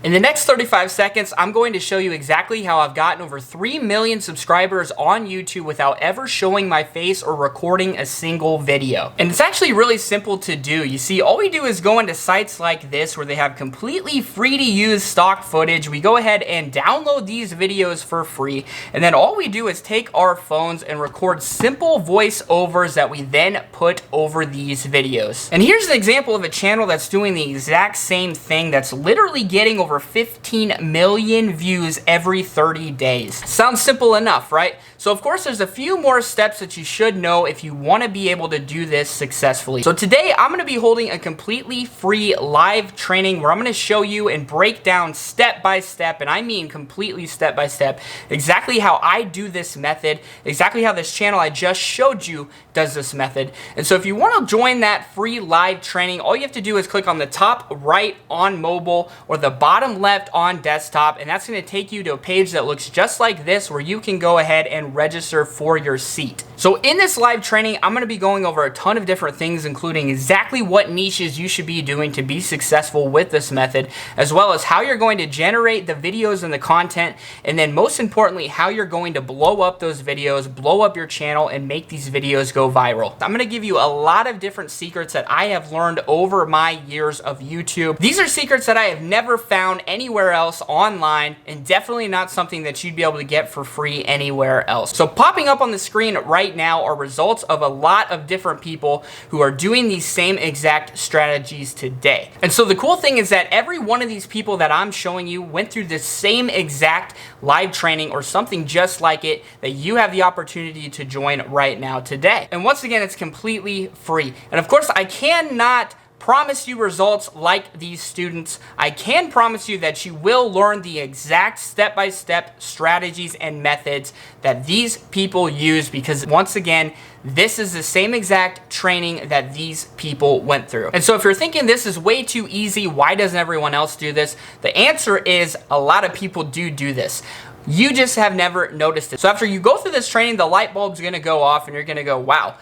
In the next 35 seconds, I'm going to show you exactly how I've gotten over 3 million subscribers on YouTube without ever showing my face or recording a single video. And it's actually really simple to do. You see, all we do is go into sites like this where they have completely free to use stock footage. We go ahead and download these videos for free. And then all we do is take our phones and record simple voiceovers that we then put over these videos. And here's an example of a channel that's doing the exact same thing, that's literally getting over 15 million views every 30 days. Sounds simple enough, right? So of course there's a few more steps that you should know if you want to be able to do this successfully. So today I'm going to be holding a completely free live training where I'm going to show you and break down step by step, and I mean completely step by step, exactly how I do this method, exactly how this channel I just showed you does this method. And so if you want to join that free live training, all you have to do is click on the top right on mobile or the bottom left on desktop, and that's going to take you to a page that looks just like this where you can go ahead and register for your seat. So in this live training, I'm going to be going over a ton of different things, including exactly what niches you should be doing to be successful with this method, as well as how you're going to generate the videos and the content, and then most importantly, how you're going to blow up those videos, blow up your channel, and make these videos go viral. I'm going to give you a lot of different secrets that I have learned over my years of YouTube. These are secrets that I have never found anywhere else online, and definitely not something that you'd be able to get for free anywhere else. So popping up on the screen right now are results of a lot of different people who are doing these same exact strategies today. And so the cool thing is that every one of these people that I'm showing you went through the same exact live training or something just like it that you have the opportunity to join right now today. And once again, it's completely free. And of course, I cannot promise you results like these students. I can promise you that you will learn the exact step-by-step strategies and methods that these people use, because once again, this is the same exact training that these people went through. And so if you're thinking this is way too easy, why doesn't everyone else do this? The answer is a lot of people do this. You just have never noticed it. So after you go through this training, the light bulb's gonna go off and you're gonna go, wow,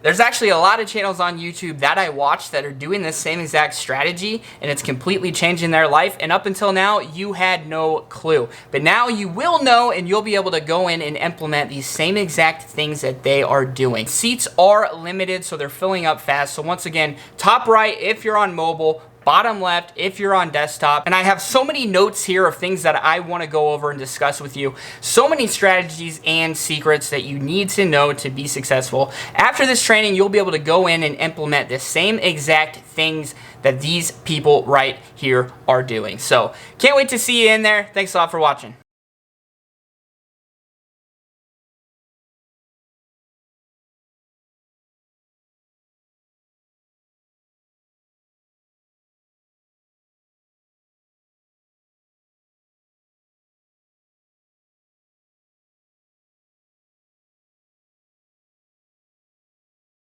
there's actually a lot of channels on YouTube that I watch that are doing this same exact strategy, and it's completely changing their life. And up until now, you had no clue. But now you will know, and you'll be able to go in and implement these same exact things that they are doing. Seats are limited, so they're filling up fast. So once again, top right if you're on mobile, bottom left if you're on desktop. And I have so many notes here of things that I want to go over and discuss with you. So many strategies and secrets that you need to know to be successful. After this training, you'll be able to go in and implement the same exact things that these people right here are doing. So can't wait to see you in there. Thanks a lot for watching.